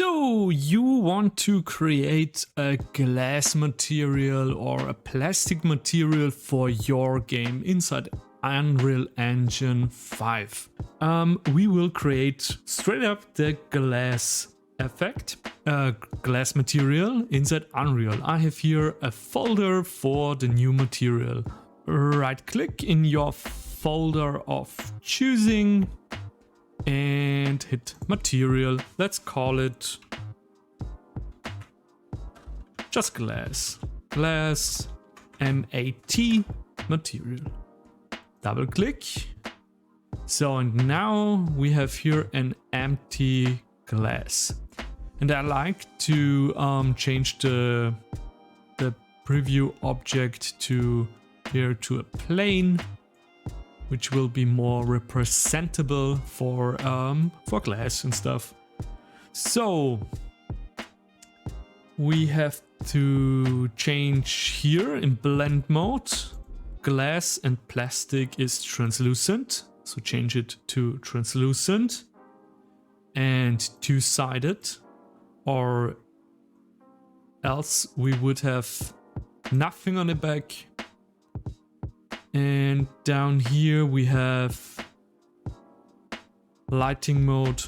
So you want to create a glass material or a plastic material for your game inside Unreal Engine 5. We will create straight up the glass effect, glass material inside Unreal. I have here a folder for the new material. Right click in your folder of choosing and hit material. Let's call it just glass. Glass MAT material. Double click. So and now we have here an empty glass. And I like to change the preview object to here to a plane, which will be more representable for glass and stuff. So we have to change here in blend mode. Glass and plastic is translucent, so change it to translucent and two-sided, or else we would have nothing on the back. And down here we have lighting mode,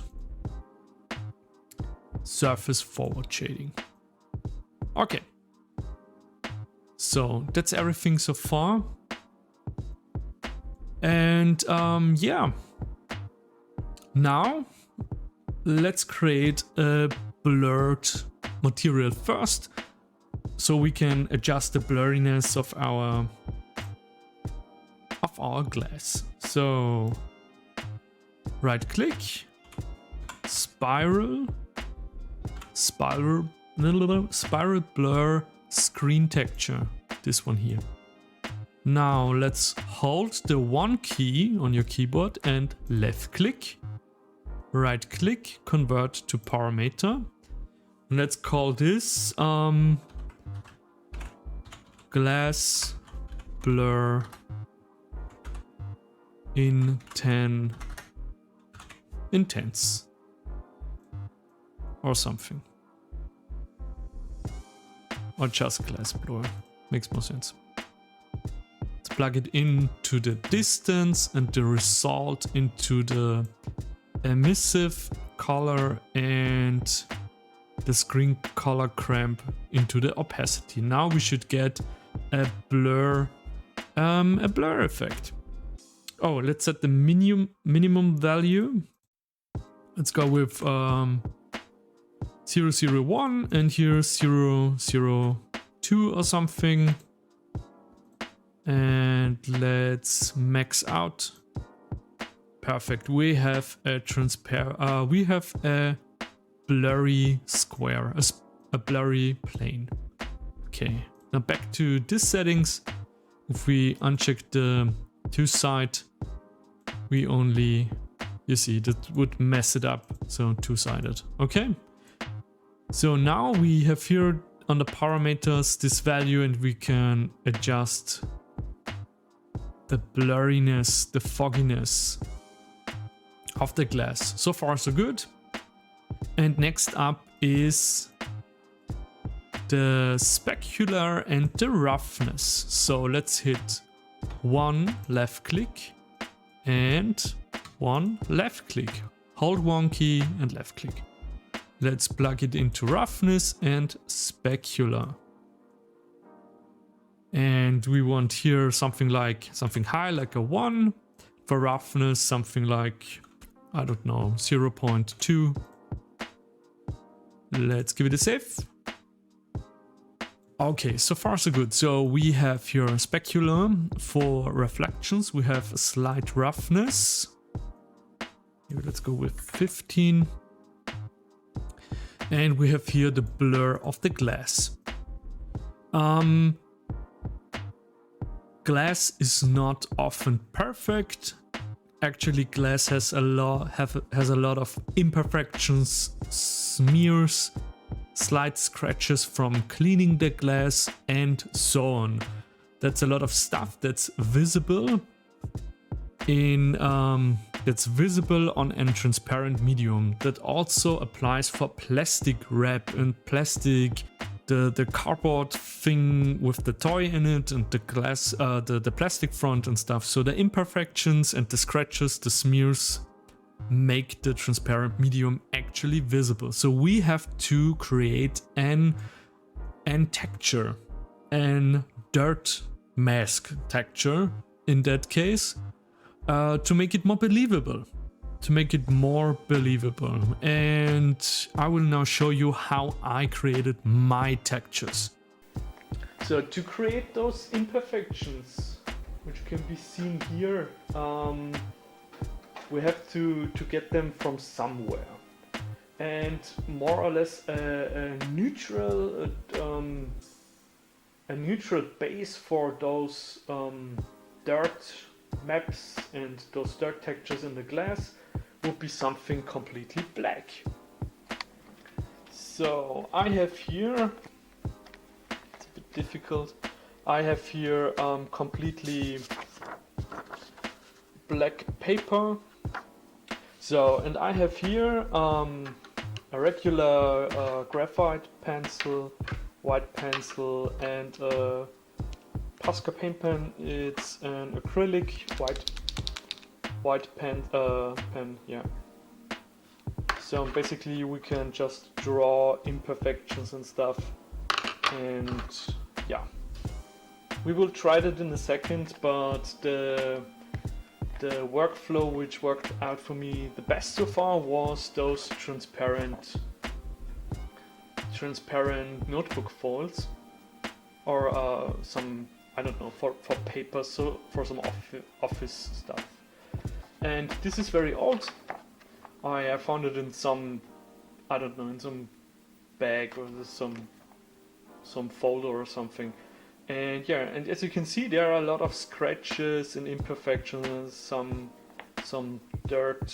surface forward shading. Okay, so that's everything so far. And yeah, now let's create a blurred material first, so we can adjust the blurriness of our glass. So right click, spiral blur screen texture, this one here. Now let's hold the one key on your keyboard and left click, right click, convert to parameter. And let's call this glass blur intense or something, or just glass blur, makes more sense. Let's plug it into the distance and the result into the emissive color and the screen color cramp into the opacity. Now we should get a blur effect. Oh, let's set the minimum value. Let's go with 001 and here 002 or something. And let's max out. Perfect. We have a we have a blurry square, a blurry plane. Okay. Now back to this settings. If we uncheck the two-side, we only, you see, that would mess it up. So two-sided. Okay. So now we have here on the parameters this value, and we can adjust the blurriness, the fogginess of the glass. So far so good. And next up is the specular and the roughness. So let's hit one left click and one left click. Hold one key and left click. Let's plug it into roughness and specular. And we want here something high, like a 1. For roughness, something like, I don't know, 0.2. Let's give it a save. Okay, so far so good. So we have here specular for reflections. We have a slight roughness. Here, let's go with 15. And we have here the blur of the glass. Glass is not often perfect. Actually, glass has a lot of imperfections, smears, slight scratches from cleaning the glass, and so on. That's a lot of stuff that's visible in that's visible on a transparent medium. That also applies for plastic wrap and plastic, the cardboard thing with the toy in it and the glass, the plastic front and stuff. So the imperfections and the scratches, the smears make the transparent medium actually visible. So we have to create an texture, an dirt mask texture in that case, to make it more believable. And I will now show you how I created my textures. So to create those imperfections, which can be seen here, we have to get them from somewhere. And more or less a neutral base for those dirt maps and those dirt textures in the glass would be something completely black. So I have here, it's a bit difficult, I have here completely black paper. So, and I have here a regular graphite pencil, white pencil, and a Posca paint pen. It's an acrylic white pen, yeah. So basically we can just draw imperfections and stuff, and yeah. We will try that in a second, but the workflow which worked out for me the best so far was those transparent notebook folds, or some, I don't know, for paper, so for some office stuff. And this is very old. I found it in some, I don't know, in some bag or some folder or something. And yeah, and as you can see, there are a lot of scratches and imperfections, some dirt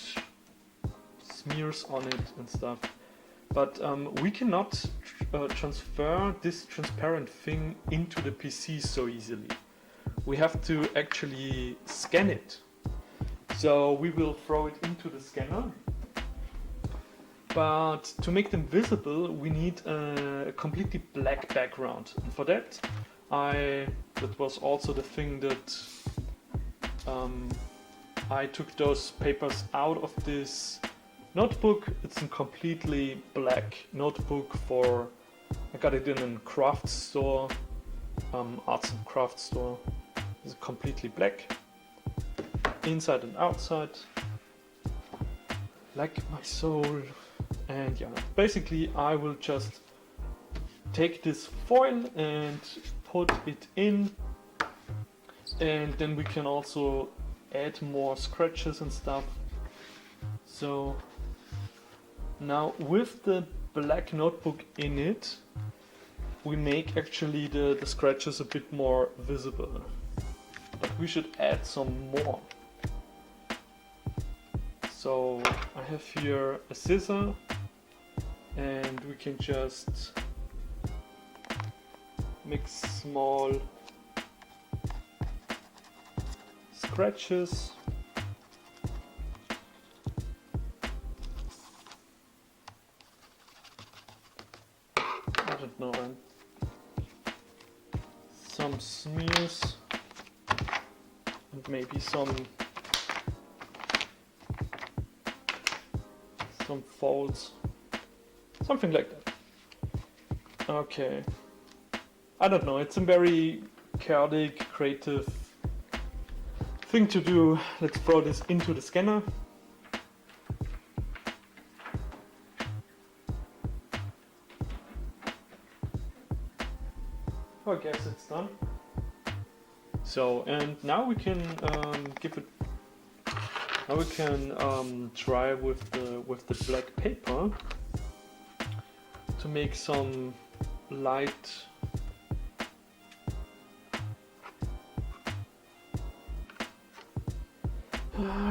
smears on it and stuff. But we cannot transfer this transparent thing into the PC so easily. We have to actually scan it. So we will throw it into the scanner. But to make them visible, we need a completely black background. And for that, that was also the thing that I took those papers out of this notebook. It's a completely black notebook I got it in a craft store, arts and craft store. It's completely black, inside and outside, like my soul. And yeah, basically I will just take this foil and put it in, and then we can also add more scratches and stuff. So now with the black notebook in it, we make actually the scratches a bit more visible, but we should add some more. So I have here a scissor, and we can just make small scratches. I don't know, and some smears, and maybe some folds, something like that. Okay. I don't know, it's a very chaotic, creative thing to do. Let's throw this into the scanner. I guess it's done. So, and now we can try with the black paper to make some light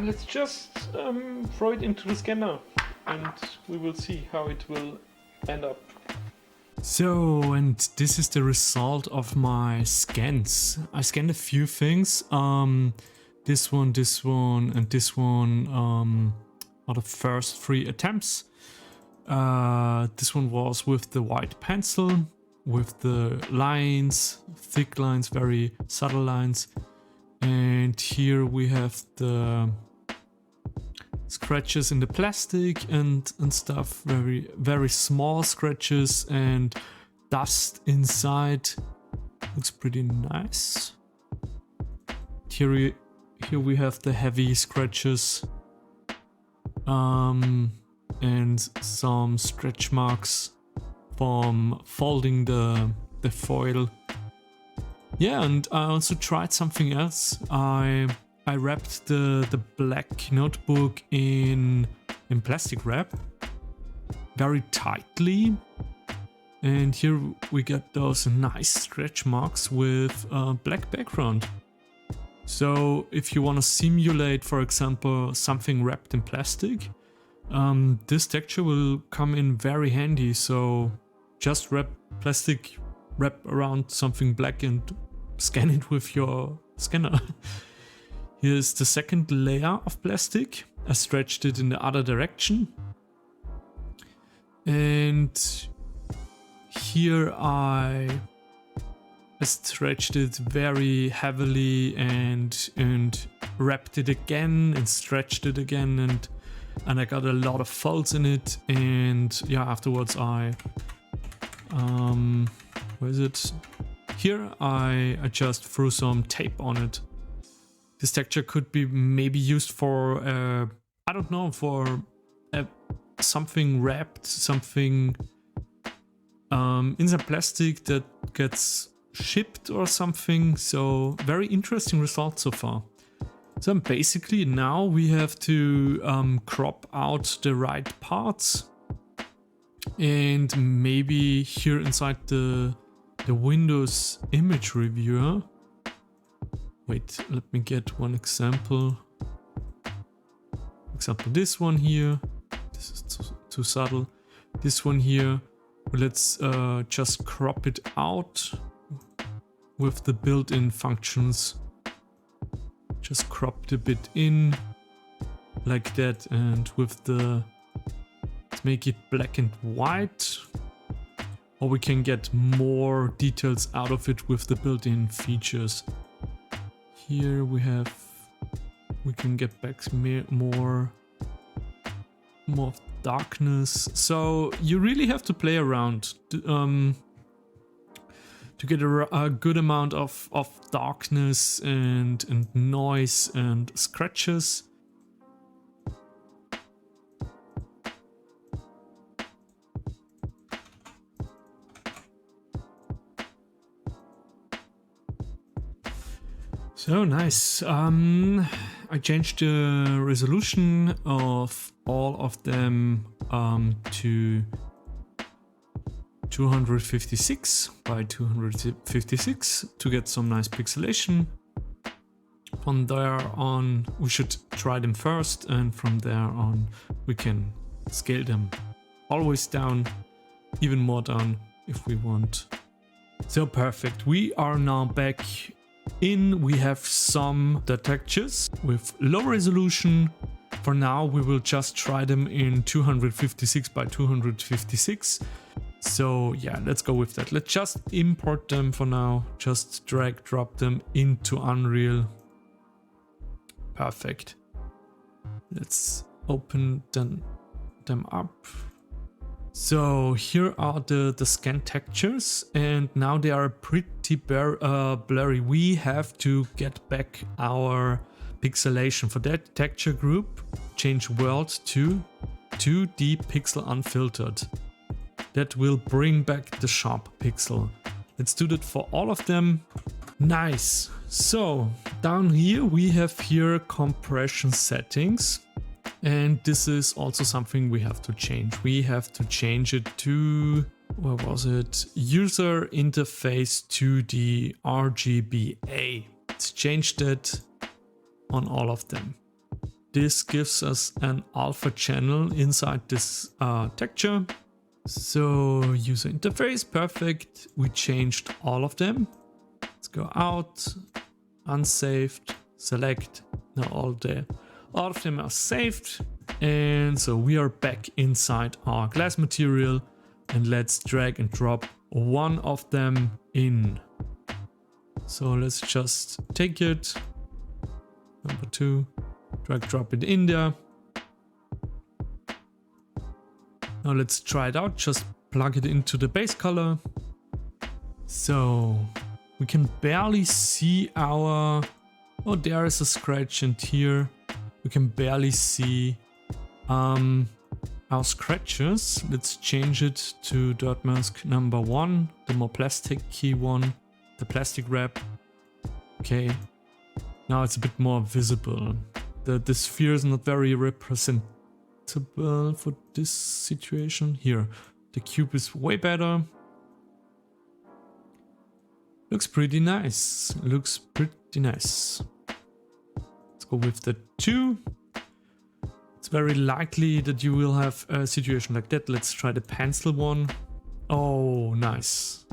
let's just throw it into the scanner and we will see how it will end up. So, and this is the result of my scans. I scanned a few things. this one, and this one are the first 3 attempts. This one was with the white pencil, with the lines, thick lines, very subtle lines. And here we have the scratches in the plastic and stuff, very small scratches and dust inside. Looks pretty nice. Here we have the heavy scratches and some stretch marks from folding the foil. Yeah, and I also tried something else. I wrapped the black notebook in plastic wrap very tightly, and here we get those nice stretch marks with a black background. So if you want to simulate, for example, something wrapped in plastic, this texture will come in very handy. So just wrap around something black and scan it with your scanner. Here's the second layer of plastic. I stretched it in the other direction. And here I stretched it very heavily and wrapped it again and stretched it again, and I got a lot of folds in it. And yeah, afterwards I where is it? Here I just threw some tape on it. This texture could be maybe used for I don't know, for something wrapped, something in the plastic that gets shipped or something. So very interesting result so far. So basically now we have to crop out the right parts, and maybe here inside the Windows image reviewer. Wait, let me get one example. Example, this one here. This is too subtle. This one here. Let's just crop it out with the built-in functions. Just cropped a bit in like that, and with the, let's make it black and white, or we can get more details out of it with the built-in features. Here we can get back more darkness. So you really have to play around to get a good amount of darkness and noise and scratches. So nice. I changed the resolution of all of them to 256 by 256 to get some nice pixelation. From there on, we should try them first, and from there on we can scale them always down, even more down if we want. So perfect. We are now back in. We have some textures with low resolution. For now we will just try them in 256 by 256. So yeah, let's go with that. Let's just import them for now. Just drag drop them into Unreal. Perfect. Let's open them up. So here are the scan textures, and now they are pretty blurry. We have to get back our pixelation. For that texture group, change world to 2D pixel unfiltered. That will bring back the sharp pixel. Let's do that for all of them. Nice. So down here we have here compression settings. And this is also something we have to change. We have to change it to, where was it? User interface 2D RGBA. Let's change that on all of them. This gives us an alpha channel inside this texture. So user interface, perfect. We changed all of them. Let's go out, unsaved, select, Now all of them are saved. And so we are back inside our glass material, and let's drag and drop one of them in. So let's just take it. Number 2, drag drop it in there. Now let's try it out. Just plug it into the base color. So we can barely see our, oh, there is a scratch, and here we can barely see our scratches. Let's change it to dirt mask number 1, the more plastic key one, the plastic wrap. Okay, now it's a bit more visible. The sphere is not very representable for this situation. Here, the cube is way better. Looks pretty nice. Looks pretty nice. Let's go with the 2. It's very likely that you will have a situation like that. Let's try the pencil one. Oh, nice.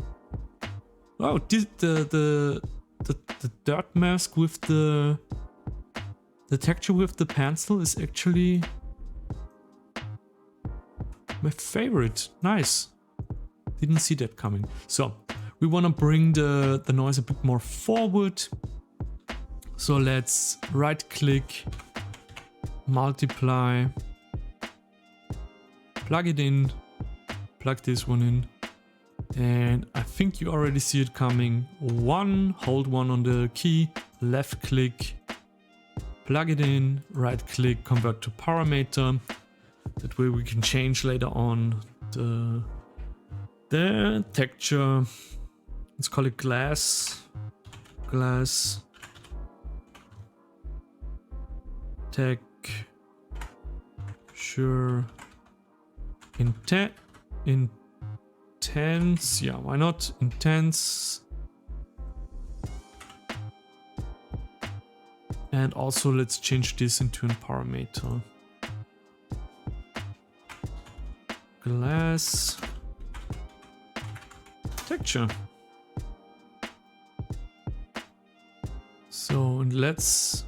Oh, the dirt mask with the texture with the pencil is actually my favorite. Nice. Didn't see that coming. So we want to bring the noise a bit more forward. So let's right click, multiply, plug it in, plug this one in. And I think you already see it coming. 1, hold 1 on the key, left click, plug it in, right click, convert to parameter. That way we can change later on the texture. Let's call it glass texture intense. Yeah, why not? Intense. And also let's change this into a parameter. Glass texture. So, and let's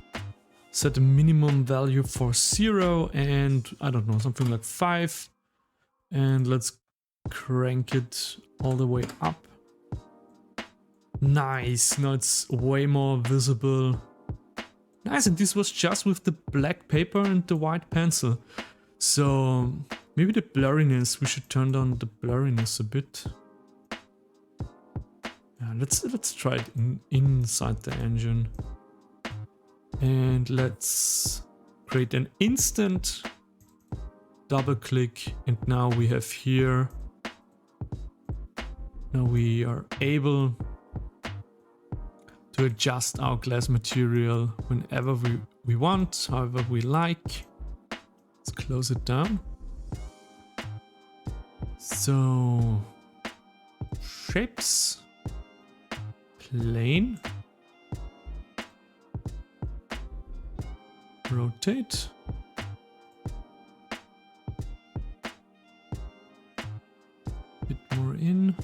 set a minimum value for 0 and I don't know, something like 5. And let's crank it all the way up. Nice. Now it's way more visible. Nice, and this was just with the black paper and the white pencil. So maybe the blurriness, we should turn down the blurriness a bit. Yeah, let's try it inside the engine. And let's create an instant, double click, and now we have here, now we are able to adjust our glass material whenever we want, however we like. Let's close it down. So, shapes, plane, rotate, bit more in,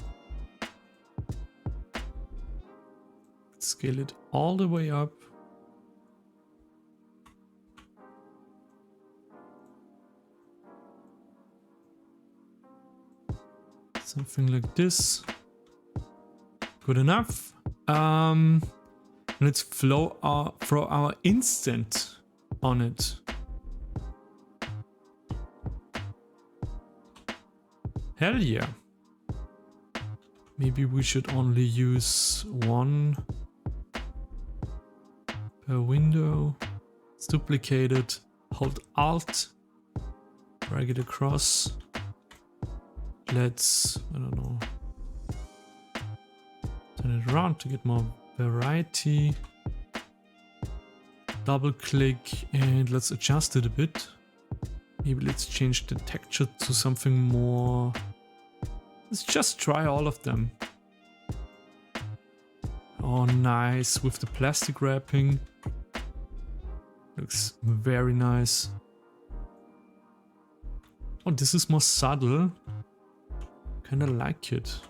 scale it all the way up. Something like this. Good enough. Let's throw our instant on it. Hell yeah. Maybe we should only use 1 per window. Let's duplicate it. Hold Alt. Drag it across. Let's, I don't know, turn it around to get more variety. Double click and let's adjust it a bit. Maybe let's change the texture to something more. Let's just try all of them. Oh, nice, with the plastic wrapping. Looks very nice. Oh, this is more subtle. Kinda like it.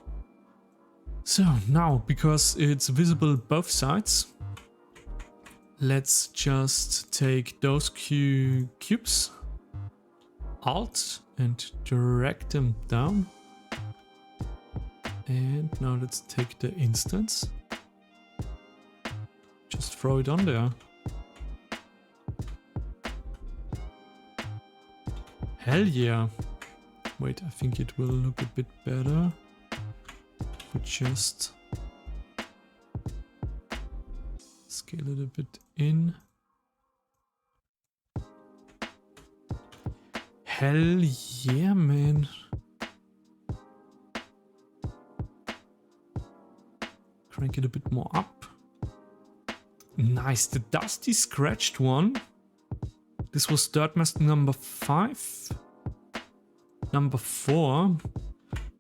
So now, because it's visible both sides, let's just take those cubes, Alt, and drag them down. And now let's take the instance. Just throw it on there. Hell yeah. Wait, I think it will look a bit better. We just scale it a bit in. Hell yeah, man. Crank it a bit more up. Nice, the dusty scratched one. This was dirt mask number 5. Number 4.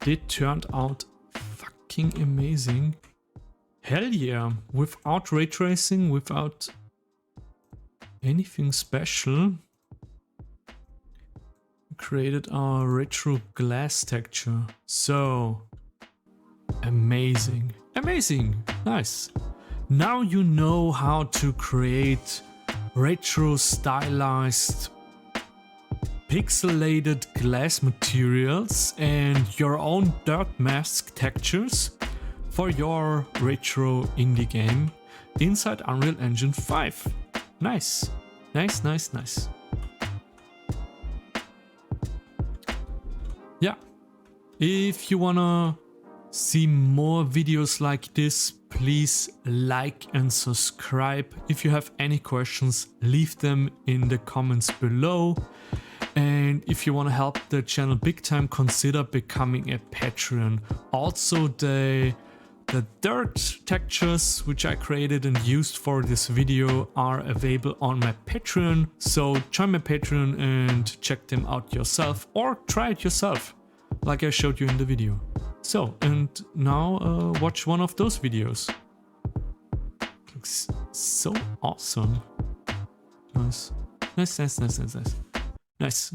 They turned out fucking amazing. Hell yeah, without ray tracing, without anything special. We created our retro glass texture. So amazing. Amazing, nice. Now you know how to create retro stylized pixelated glass materials and your own dirt mask textures for your retro indie game inside Unreal Engine 5. Nice, nice, nice, nice. Yeah, if you wanna see more videos like this, please like and subscribe. If you have any questions, leave them in the comments below. And if you want to help the channel big time, consider becoming a Patreon. Also, the dirt textures which I created and used for this video are available on my Patreon. So join my Patreon and check them out yourself, or try it yourself, like I showed you in the video. So, and now watch one of those videos. Looks so awesome. Nice. Nice, nice, nice, nice, nice. Nice.